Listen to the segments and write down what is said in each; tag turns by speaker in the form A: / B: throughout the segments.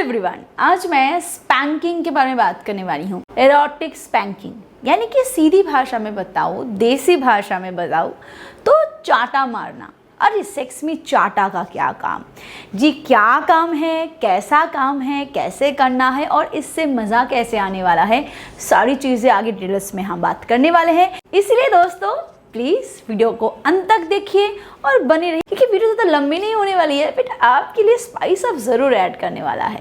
A: Everyone, आज मैं spanking के बारे में बात करने वाली हूँ। एरोटिक स्पैंकिंग यानी कि सीधी भाषा में बताओ, देसी भाषा में बताओ तो चाटा मारना। अरे सेक्स में चाटा का क्या काम जी, क्या काम है, कैसा काम है, कैसे करना है और इससे मज़ा कैसे आने वाला है, सारी चीज़ें आगे डिटेल्स में हम बात करने वाले हैं। इसलिए दोस्तों प्लीज़ वीडियो को अंत तक देखिए और बने रहिए, क्योंकि वीडियो तो लंबी नहीं होने वाली है, बट आपके लिए स्पाइस अप ज़रूर ऐड करने वाला है।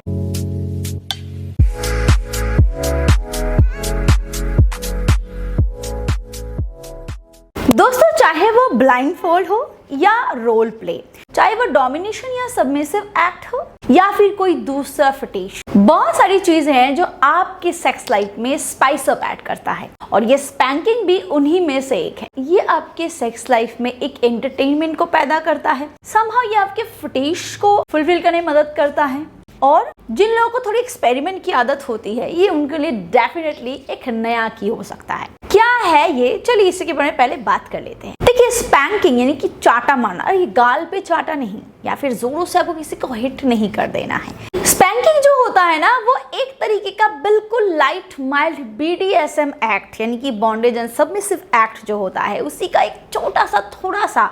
A: दोस्तों, चाहे वो ब्लाइंड फोल्ड हो या रोल प्ले, चाहे वो डोमिनेशन या सबमिसिव एक्ट हो या फिर कोई दूसरा फटिश, बहुत सारी चीजें हैं जो आपके सेक्स लाइफ में स्पाइस अप ऐड करता है और ये स्पैंकिंग भी उन्हीं में से एक है। ये आपके सेक्स लाइफ में एक एंटरटेनमेंट को पैदा करता है, समहाउ ये आपके फटिश को फुलफिल करने में मदद करता है और जिन लोगों को थोड़ी एक्सपेरिमेंट की आदत होती है, ये उनके लिए डेफिनेटली एक नया की हो सकता है। क्या है ये, चलिए इसके बारे में पहले बात कर लेते हैं। देखिए, स्पैंकिंग यानी कि चाटा मारना, ये गाल पे चाटा नहीं या फिर जोरों से आपको किसी को हिट नहीं कर देना है। स्पैंकिंग जो होता है ना, वो एक तरीके का बिल्कुल लाइट माइल्ड BDSM एक्ट यानी कि बॉन्डेज एंड सबमिसिव एक्ट जो होता है, उसी का एक छोटा सा, थोड़ा सा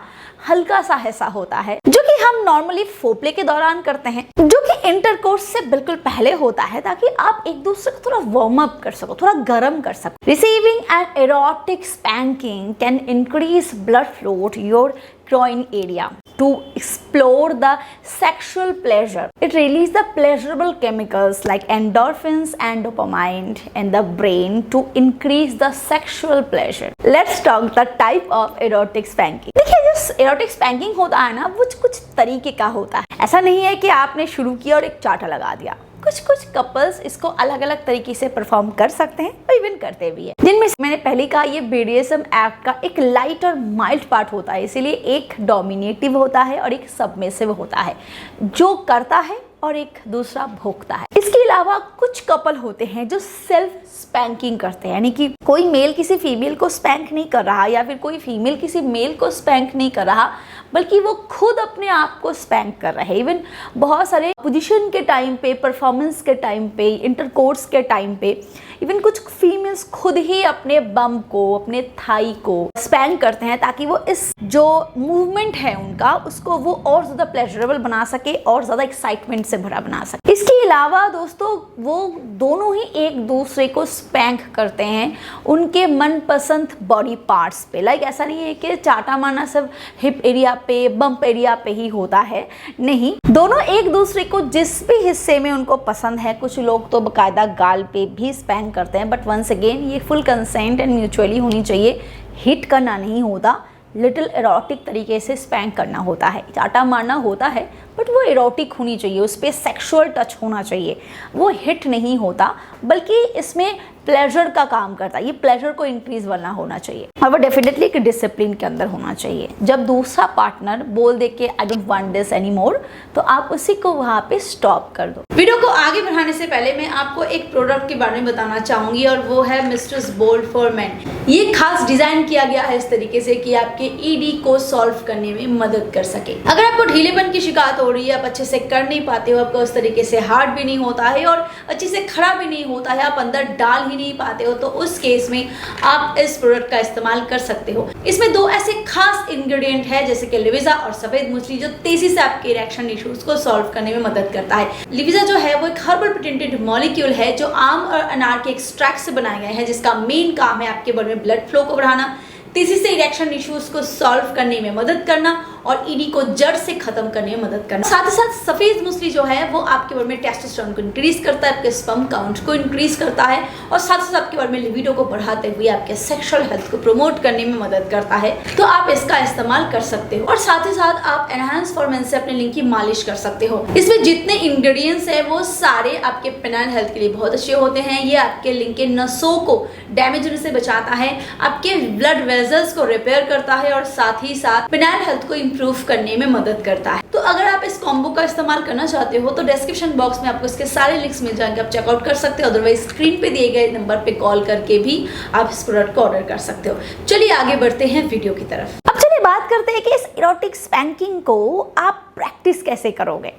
A: हल्का सा हिस्सा होता है, जो कि हम नॉर्मली फोरप्ले के दौरान करते हैं, जो कि इंटरकोर्स से बिल्कुल पहले होता है, ताकि आप एक दूसरे को थोड़ा वार्म अप कर सको, थोड़ा गर्म कर सको। Receiving an erotic spanking can increase blood flow to your groin area to explore the sexual pleasure. It releases the pleasurable chemicals like endorphins and dopamine in the brain to increase the sexual pleasure. Let's talk the type of erotic spanking. देखिए, जो erotic spanking होता है ना, वो कुछ तरीके का होता है। ऐसा नहीं है कि आपने शुरू किया और एक चाटा लगा दिया। कुछ कपल्स इसको अलग अलग तरीके से परफॉर्म कर सकते हैं और इवन करते भी हैं, जिनमें मैंने पहले कहा, ये BDSM एक्ट का एक लाइट और माइल्ड पार्ट होता है। इसीलिए एक डोमिनेटिव होता है और एक सबमिसिव होता है, जो करता है और एक दूसरा भोगता है। इसके अलावा कुछ कपल होते हैं जो सेल्फ स्पैंकिंग करते हैं, यानी कि कोई मेल किसी फीमेल को स्पैंक नहीं कर रहा या फिर कोई फीमेल किसी मेल को स्पैंक नहीं कर रहा, बल्कि वो खुद अपने आप को स्पैंक कर रहे हैं। इवन बहुत सारे पोजीशन के टाइम पे, परफॉर्मेंस के टाइम पे, इंटरकोर्स के टाइम पे, इवन कुछ फीमेल्स खुद ही अपने बम को, अपने थाई को स्पैंक करते हैं, ताकि वो इस जो मूवमेंट है उनका, उसको वो और ज़्यादा प्लेजरेबल बना सके और ज़्यादा एक्साइटमेंट से भरा बना सके। इसके अलावा दोस्तों, वो दोनों ही एक दूसरे को स्पैंक करते हैं उनके मनपसंद बॉडी पार्ट्स पे। लाइक ऐसा नहीं है कि चाटा मारना सिर्फ हिप एरिया पे, बम्प एरिया पे ही होता है, नहीं, दोनों एक दूसरे को जिस भी हिस्से में उनको पसंद है, कुछ लोग तो बाकायदा गाल पे भी स्पैंक करते हैं, बट वंस अगेन ये फुल कंसेंट एंड म्यूचुअली होनी चाहिए। हिट करना नहीं होता, लिटिल एरोटिक तरीके से स्पैंक करना होता है। चाटा मारना होता है बट वो एरोटिक होनी चाहिए, उस पर सेक्सुअल टच होना चाहिए, वो हिट नहीं होता, बल्कि इसमें प्लेजर का काम करता है। ये प्लेजर को इंक्रीज वाला होना चाहिए और वो डेफिनेटली एक डिसिप्लिन के अंदर होना चाहिए। जब दूसरा पार्टनर बोल दे के I don't want this any more, तो आप उसी को वहाँ पे स्टॉप कर दो। वीडियो को आगे बढ़ाने से पहले मैं आपको एक प्रोडक्ट के बारे में बताना चाहूंगी और वो है मिस्ट्रेस बोल्ड फॉर मेन। ये खास डिजाइन किया गया है इस तरीके से कि आपके ED को सॉल्व करने में मदद कर सके। अगर आपको ढीलेपन की शिकायत हो रही है, आप अच्छे से कर नहीं पाते हो, आपको उस तरीके से हार्ड भी नहीं होता है और अच्छे से खड़ा भी नहीं होता है, आप अंदर डाल ही नहीं पाते हो, तो उस केस में आप इस प्रोडक्ट का इस्तेमाल कर सकते हो। इसमें दो ऐसे खास इंग्रेडिएंट है, जैसे कि लिविजा और सफेद मूसली, जो तेजी से आपके इरेक्शन इश्यूज को सॉल्व करने में मदद करता है। लिविजा जो है वो एक हर्बल पेटेंटेड मॉलिक्यूल है जो आम और अनार के एक्सट्रैक्ट से बनाया गया है, जिसका मेन काम है आपके बॉडी में ब्लड फ्लो को बढ़ाना, तेजी से इरेक्शन इश्यूज को सॉल्व करने में मदद करना और ED को जड़ से खत्म करने में मदद करना। साथ ही साथ सफेद मूसली जो है वो आपके बॉडी में टेस्टोस्टेरोन को इंक्रीज करता है, आपके स्पर्म काउंट को इंक्रीज करता है और साथ ही साथ आपके बॉडी में लिबिडो को बढ़ाते हुए आपके सेक्सुअल हेल्थ को प्रमोट करने में मदद करता है। तो आप इसका इस्तेमाल कर सकते हो और साथ ही साथ आप एनहांस फॉर मेन से अपने लिंग की मालिश कर सकते हो। इसमें जितने इंग्रेडिएंट्स है वो सारे आपके पेनाइल हेल्थ के लिए बहुत अच्छे होते हैं। ये आपके लिंग के नसों को डैमेज होने से बचाता है, आपके ब्लड वेजल्स को रिपेयर करता है और साथ ही साथ पेनाइल हेल्थ को इंप्रूव करने में मदद करता है। तो अगर आप इस कॉम्बो का इस्तेमाल करना चाहते हो तो डिस्क्रिप्शन बॉक्स में आपको इसके सारे लिंक्स मिल जाएंगे, आप चेकआउट कर सकते हो। अदरवाइज स्क्रीन पे दिए गए नंबर पे कॉल करके भी आप इस प्रोडक्ट को ऑर्डर कर सकते हो। चलिए आगे बढ़ते हैं वीडियो की तरफ। अब चलिए बात करते हैं कि इस एरोटिक स्पैंकिंग को आप प्रैक्टिस कैसे करोगे।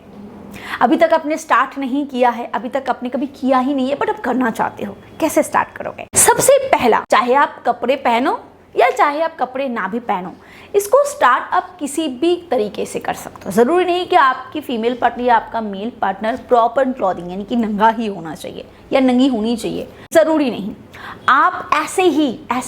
A: अभी तक आपने स्टार्ट नहीं किया है, अभी तक आपने कभी किया ही नहीं है, बट आप करना चाहते हो, कैसे स्टार्ट करोगे? सबसे पहला, चाहे आप कपड़े पहनो या चाहे आप कपड़े ना भी पहनो, इसको स्टार्ट आप किसी भी तरीके से कर सकते हो। ज़रूरी नहीं कि आपकी फीमेल पार्टनर या आपका मेल पार्टनर प्रॉपर क्लॉथिंग यानी कि नंगा ही होना चाहिए या नंगी होनी चाहिए, ज़रूरी नहीं। आप ऐसे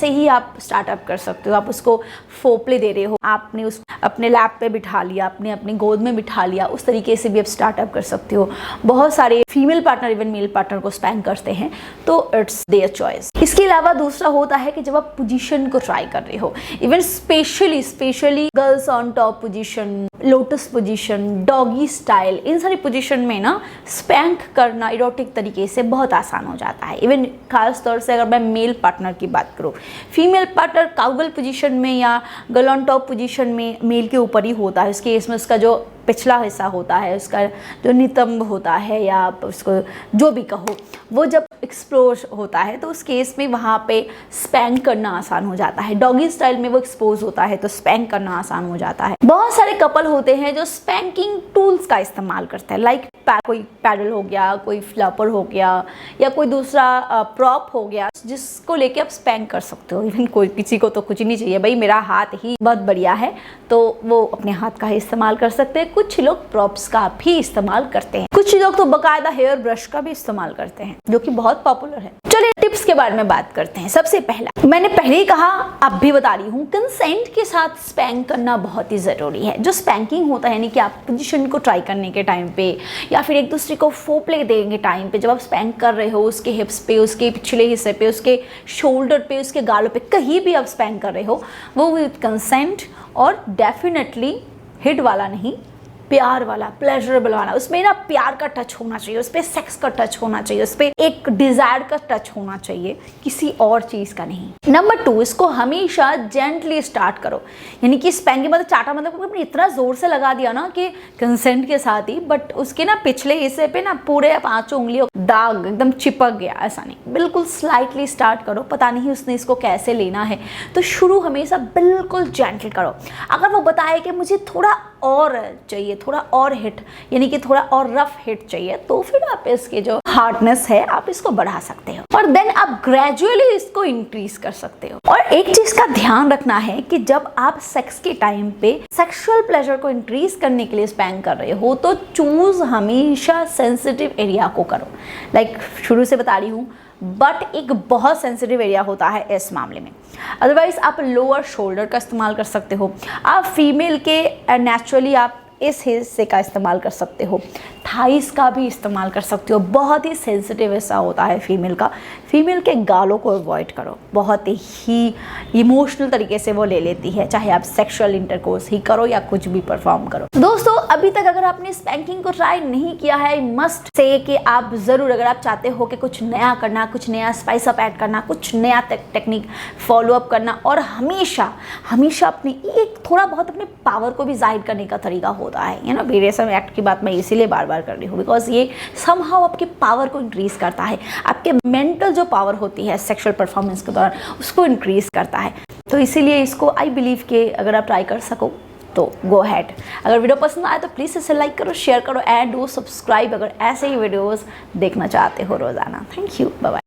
A: ही आप स्टार्टअप कर सकते हो। आप उसको फोपले दे रहे हो, आपने उस अपने लैप पे बिठा लिया, आपने अपनी गोद में बिठा लिया, उस तरीके से भी आप स्टार्टअप कर सकते हो। बहुत सारे female partner even male partner को स्पैंक करते हैं, तो इट्स देयर चॉइस। इसके अलावा दूसरा होता है कि जब आप पोजीशन को ट्राई कर रहे हो, even specially girls on top position, lotus position, doggy style, इन सारी पोजीशन में ना स्पैंक करना इरोटिक तरीके से बहुत आसान हो जाता है। इवन खास तौर से अगर मैं मेल पार्टनर की बात करूँ, फीमेल पार्टनर काउगल पोजीशन में या गर्ल ऑन टॉप पोजीशन में मेल के ऊपर ही होता है। उसके केस में उसका जो पिछला हिस्सा होता है, उसका जो नितंब होता है या आप उसको जो भी कहो, वो जब एक्सपोज होता है तो उस केस में वहाँ पे स्पैंक करना आसान हो जाता है। डॉगी स्टाइल में वो एक्सपोज होता है तो स्पैंक करना आसान हो जाता है। बहुत सारे कपल होते हैं जो स्पैंकिंग टूल्स का इस्तेमाल करते हैं, लाइक कोई पैडल हो गया, कोई फ्लॉपर हो गया या कोई दूसरा प्रॉप हो गया, जिसको लेके आप स्पैंक कर सकते हो। इवन कोई किसी को तो कुछ नहीं चाहिए, भाई मेरा हाथ ही बहुत बढ़िया है, तो वो अपने हाथ का ही इस्तेमाल कर सकते हैं। कुछ लोग प्रॉप्स का भी इस्तेमाल करते हैं, कुछ लोग तो बकायदा हेयर ब्रश का भी इस्तेमाल करते हैं, जो कि बहुत पॉपुलर है। चलिए टिप्स के बारे में बात करते हैं। सबसे पहला, मैंने पहले ही कहा, अब भी बता रही हूँ, कंसेंट के साथ स्पैंक करना बहुत ही जरूरी है। जो स्पैंकिंग होता है यानी कि आप पोजीशन को ट्राई करने के टाइम पे या फिर एक दूसरे को फोपले देंगे टाइम पे, जब आप स्पैंक कर रहे हो, उसके हिप्स पे, उसके पिछले हिस्से पे, उसके शोल्डर पे, उसके गालों पे, कहीं भी आप स्पैंक कर रहे हो, वो विद कंसेंट और डेफिनेटली हिट वाला नहीं, प्यार वाला, प्लेजरेबल वाला। उसमें ना प्यार का टच होना चाहिए, उस पर सेक्स का टच होना चाहिए, उस पर एक डिजायर का टच होना चाहिए, किसी और चीज का नहीं। नंबर 2, इसको हमेशा जेंटली स्टार्ट करो, यानी कि स्पैंकिंग मतलब चाटा मतलब आपने इतना जोर से लगा दिया ना कि कंसेंट के साथ ही, बट उसके ना पिछले हिस्से पे ना पूरे 5 उंगलियों दाग एकदम चिपक गया, ऐसा नहीं। बिल्कुल स्लाइटली स्टार्ट करो, पता नहीं उसने इसको कैसे लेना है, तो शुरू हमेशा बिल्कुल जेंटल करो। अगर वो बताए कि मुझे थोड़ा और चाहिए, थोड़ा और हिट यानी कि थोड़ा और रफ हिट चाहिए, तो फिर आप इसके जो हार्डनेस है आप इसको बढ़ा सकते हो और देन आप ग्रेजुअली इसको इंक्रीज कर सकते हो। और एक चीज का ध्यान रखना है कि जब आप सेक्स के टाइम पे सेक्सुअल प्लेजर को इंक्रीज करने के लिए स्पैंक कर रहे हो, तो चूज हमेशा सेंसिटिव एरिया को करो। लाइक शुरू से बता रही हूँ, बट एक बहुत सेंसिटिव एरिया होता है इस मामले में। अदरवाइज आप लोअर शोल्डर का इस्तेमाल कर सकते हो। आप फीमेल के नेचुरली आप इस हिस्से का इस्तेमाल कर सकते हो, थाइस का भी इस्तेमाल कर सकते हो। बहुत ही सेंसिटिव हिस्सा होता है फीमेल का। फीमेल के गालों को अवॉइड करो, बहुत ही इमोशनल तरीके से वो ले लेती है, चाहे आप सेक्सुअल इंटरकोर्स ही करो या कुछ भी परफॉर्म करो। दोस्तों, अभी तक अगर आपने स्पैंकिंग को ट्राई नहीं किया है, मस्ट से कि आप ज़रूर, अगर आप चाहते हो कि कुछ नया करना, कुछ नया स्पाइस अप ऐड करना, कुछ नया टेक्निक फॉलो अप करना और हमेशा अपने एक थोड़ा बहुत अपने पावर को भी जाहिर करने का तरीका होता है ना। BDSM एक्ट की बात मैं इसीलिए बार बार कर रही हूँ, बिकॉज ये समहाउ आपके पावर को इंक्रीज करता है, आपके मेंटल जो पावर होती है सेक्सुअल परफॉर्मेंस के दौरान उसको इंक्रीज करता है। तो इसीलिए इसको आई बिलीव कि अगर आप ट्राई कर सको तो गो हैड। अगर वीडियो पसंद आए तो प्लीज़ इसे लाइक करो, शेयर करो एंड डू सब्सक्राइब अगर ऐसे ही वीडियोस देखना चाहते हो रोज़ाना। Thank you, bye bye.